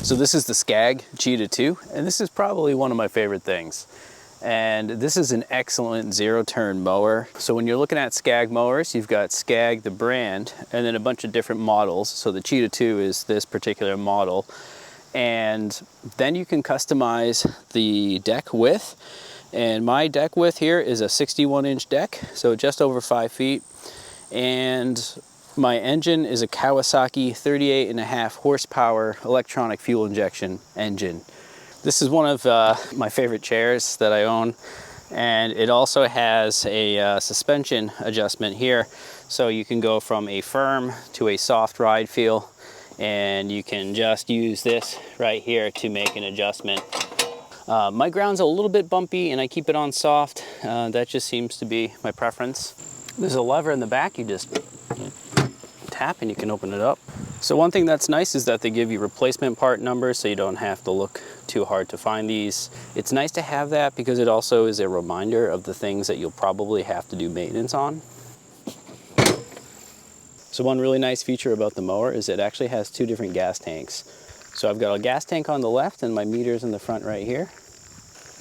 So this is the SCAG Cheetah II, and this is probably one of my favorite things. And this is an excellent zero-turn mower. So when you're looking at SCAG mowers, you've got SCAG, the brand, and then a bunch of different models. So the Cheetah II is this particular model. And then you can customize the deck width. And my deck width here is a 61-inch deck, so just over 5 feet. And my engine is a Kawasaki 38.5 horsepower electronic fuel injection engine. This is one of my favorite chairs that I own, and it also has a suspension adjustment here, so you can go from a firm to a soft ride feel, and you can just use this right here to make an adjustment. My ground's a little bit bumpy and I keep it on soft. That just seems to be my preference. There's a lever in the back, you just tap and you can open it up. So one thing that's nice is that they give you replacement part numbers, so you don't have to look too hard to find these. It's nice to have that because it also is a reminder of the things that you'll probably have to do maintenance on. So one really nice feature about the mower is it actually has two different gas tanks. So I've got a gas tank on the left and my meter's in the front right here.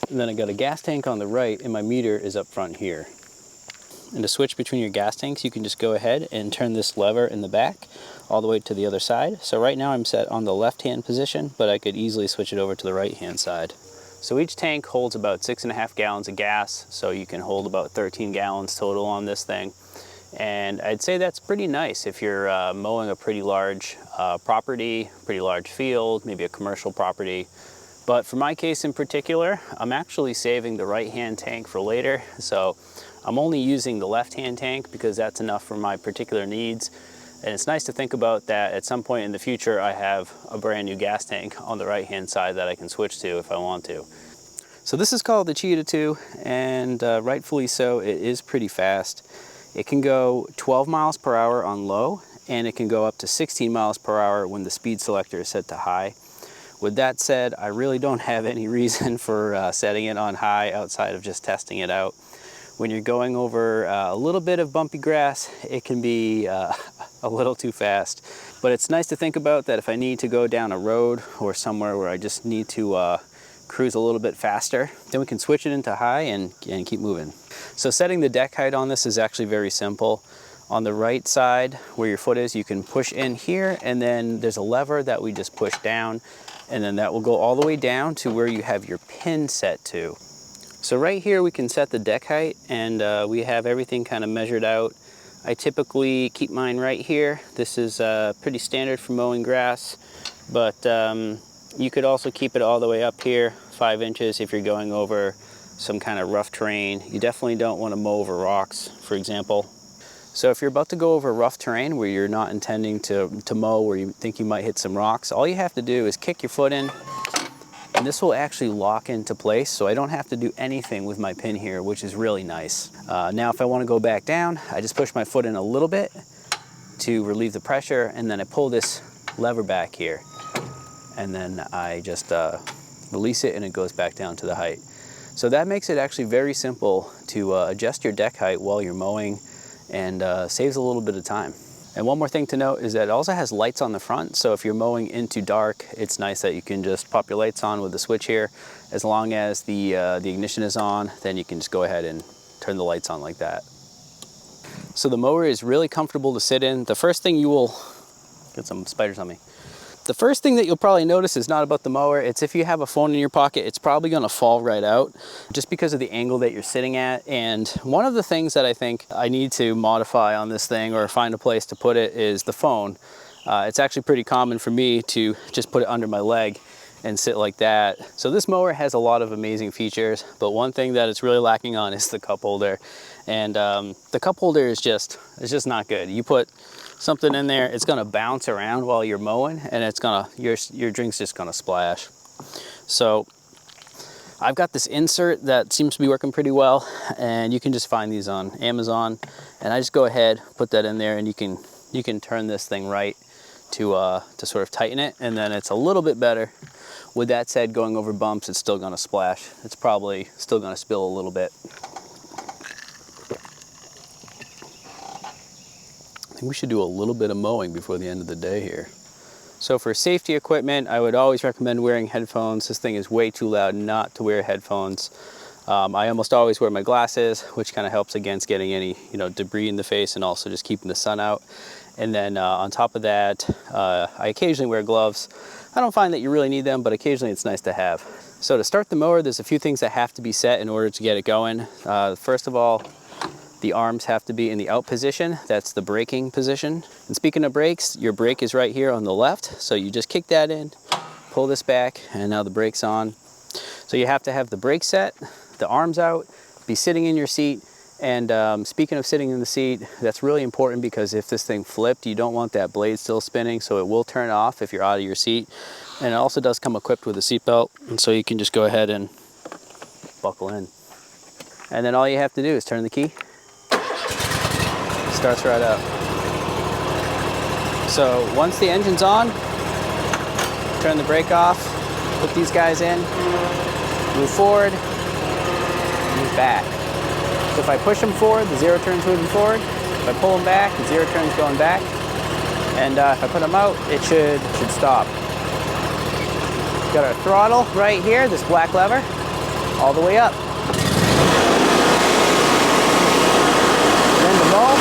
And then I've got a gas tank on the right and my meter is up front here. And to switch between your gas tanks, you can just go ahead and turn this lever in the back all the way to the other side. So right now I'm set on the left-hand position, but I could easily switch it over to the right-hand side. So each tank holds about 6.5 gallons of gas, so you can hold about 13 gallons total on this thing. And I'd say that's pretty nice if you're mowing a pretty large property, pretty large field, maybe a commercial property. But for my case in particular, I'm actually saving the right-hand tank for later. So I'm only using the left-hand tank because that's enough for my particular needs. And it's nice to think about that at some point in the future I have a brand new gas tank on the right-hand side that I can switch to if I want to. So this is called the Cheetah II, and rightfully so, it is pretty fast. It can go 12 miles per hour on low, and it can go up to 16 miles per hour when the speed selector is set to high. With that said, I really don't have any reason for setting it on high outside of just testing it out. When you're going over a little bit of bumpy grass, it can be a little too fast. But it's nice to think about that if I need to go down a road or somewhere where I just need to cruise a little bit faster, then we can switch it into high and keep moving. So setting the deck height on this is actually very simple. On the right side where your foot is, you can push in here, and then there's a lever that we just push down, and then that will go all the way down to where you have your pin set to. So right here we can set the deck height, and we have everything kind of measured out. I typically keep mine right here. This is pretty standard for mowing grass, but you could also keep it all the way up here, 5 inches if you're going over some kind of rough terrain. You definitely don't want to mow over rocks, for example. So if you're about to go over rough terrain where you're not intending to mow, where you think you might hit some rocks, all you have to do is kick your foot in, and this will actually lock into place, so I don't have to do anything with my pin here, which is really nice. Now if I want to go back down, I just push my foot in a little bit to relieve the pressure, and then I pull this lever back here, and then I just release it and it goes back down to the height. So that makes it actually very simple to adjust your deck height while you're mowing, and saves a little bit of time. And one more thing to note is that it also has lights on the front, so if you're mowing into dark, it's nice that you can just pop your lights on with the switch here. As long as the ignition is on, then you can just go ahead and turn the lights on like that. So the mower is really comfortable to sit in. The first thing you will, get some spiders on me. The first thing that you'll probably notice is not about the mower. It's if you have a phone in your pocket, it's probably gonna fall right out just because of the angle that you're sitting at. And one of the things that I think I need to modify on this thing, or find a place to put it, is the phone. It's actually pretty common for me to just put it under my leg and sit like that. So this mower has a lot of amazing features, but one thing that it's really lacking on is the cup holder. And the cup holder is just not good. You put something in there, it's gonna bounce around while you're mowing, and it's gonna, your drink's just gonna splash. So I've got this insert that seems to be working pretty well, and you can just find these on Amazon, and I just go ahead, put that in there, and you can turn this thing right to sort of tighten it, and then it's a little bit better. With that said, going over bumps, it's still gonna splash. It's probably still gonna spill a little bit. I think we should do a little bit of mowing before the end of the day here. So for safety equipment, I would always recommend wearing headphones. This thing is way too loud not to wear headphones. I almost always wear my glasses, which kind of helps against getting any debris in the face and also just keeping the sun out. And then on top of that, I occasionally wear gloves. I don't find that you really need them, but occasionally it's nice to have. So to start the mower, there's a few things that have to be set in order to get it going. First of all, the arms have to be in the out position. That's the braking position. And speaking of brakes, your brake is right here on the left. So you just kick that in, pull this back, and now the brake's on. So you have to have the brake set, the arms out, be sitting in your seat. And speaking of sitting in the seat, that's really important because if this thing flipped, you don't want that blade still spinning, so it will turn off if you're out of your seat. And it also does come equipped with a seat belt, and so you can just go ahead and buckle in. And then all you have to do is turn the key. Starts right up. So once the engine's on, turn the brake off, put these guys in, move forward, move back. So if I push them forward, the zero turn's moving forward. If I pull them back, the zero turn's going back. And if I put them out, it should stop. Got our throttle right here, this black lever, all the way up. Then the mow.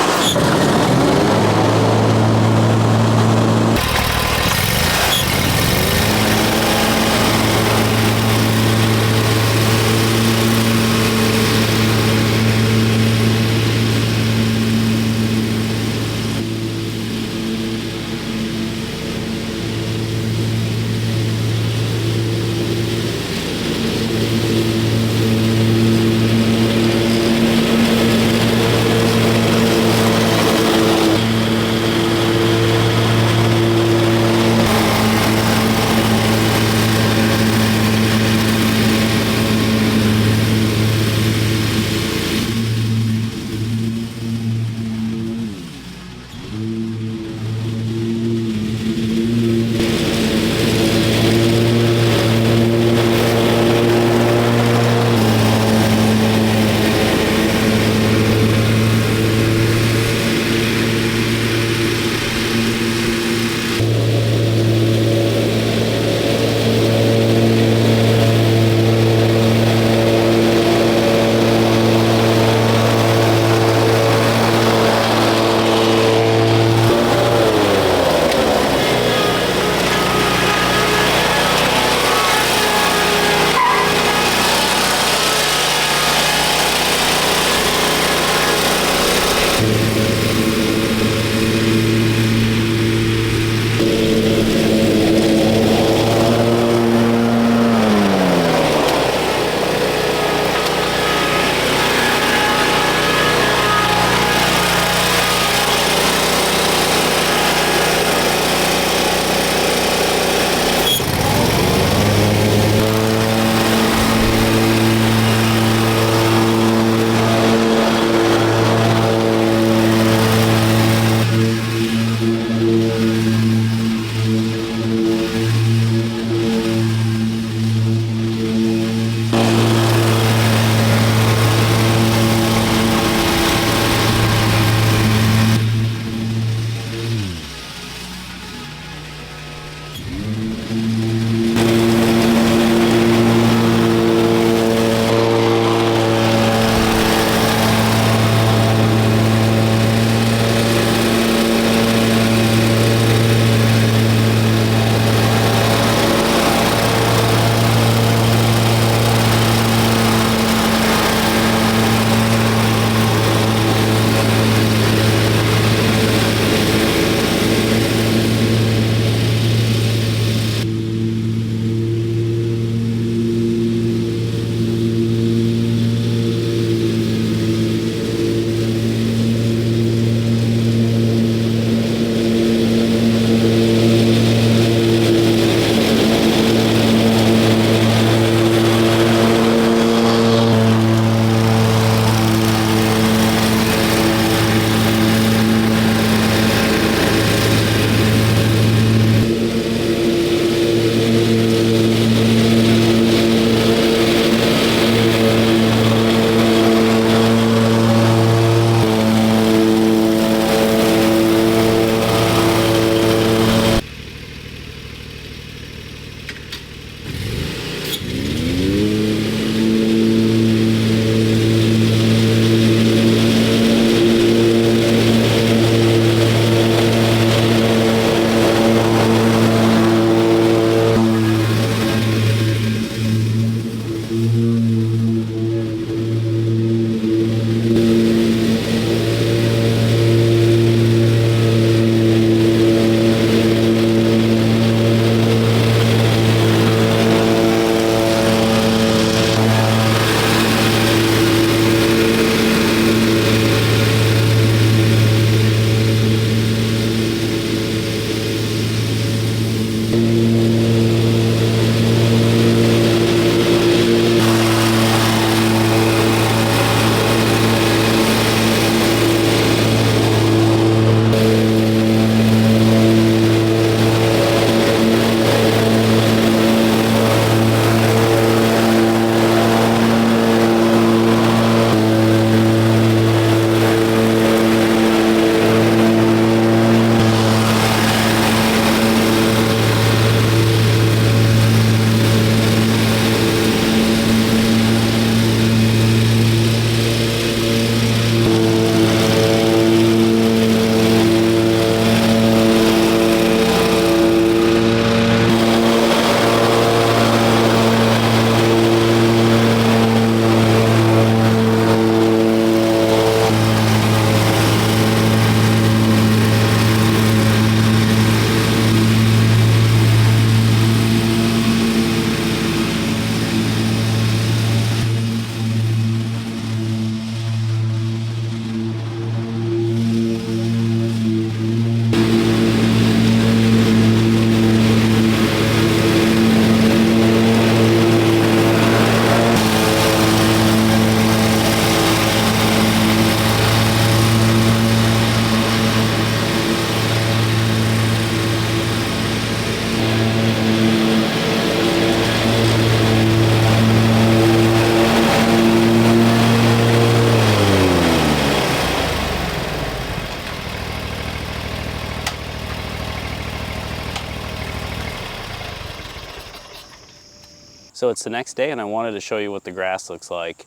So it's the next day and I wanted to show you what the grass looks like.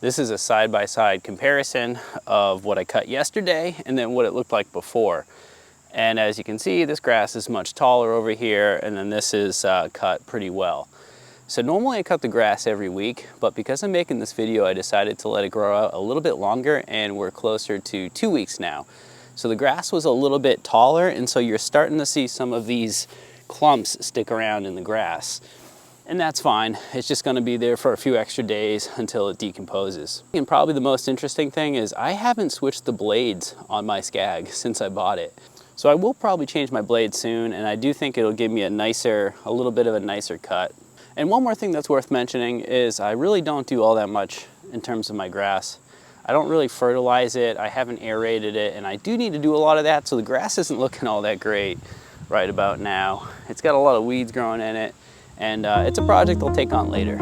This is a side-by-side comparison of what I cut yesterday and then what it looked like before. And as you can see, this grass is much taller over here, and then this is cut pretty well. So normally I cut the grass every week, but because I'm making this video, I decided to let it grow out a little bit longer, and we're closer to 2 weeks now. So the grass was a little bit taller, and so you're starting to see some of these clumps stick around in the grass. And that's fine. It's just gonna be there for a few extra days until it decomposes. And probably the most interesting thing is I haven't switched the blades on my SCAG since I bought it. So I will probably change my blade soon, and I do think it'll give me a little bit of a nicer cut. And one more thing that's worth mentioning is I really don't do all that much in terms of my grass. I don't really fertilize it, I haven't aerated it, and I do need to do a lot of that, so the grass isn't looking all that great right about now. It's got a lot of weeds growing in it, and it's a project I'll take on later.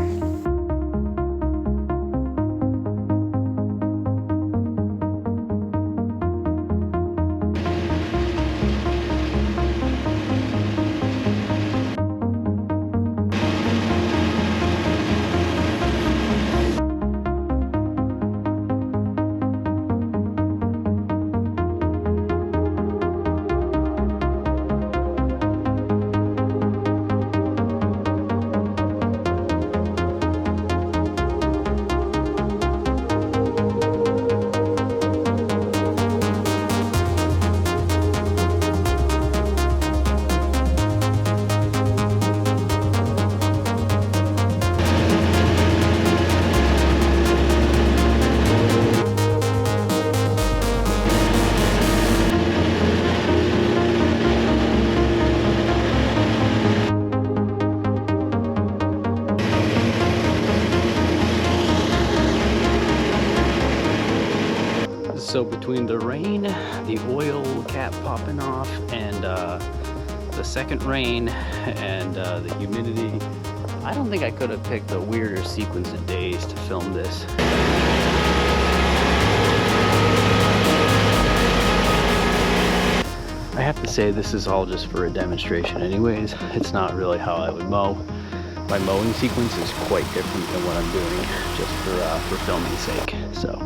So between the rain, the oil cap popping off, and the second rain, and the humidity, I don't think I could have picked a weirder sequence of days to film this. I have to say this is all just for a demonstration anyways. It's not really how I would mow. My mowing sequence is quite different than what I'm doing just for filming's sake. So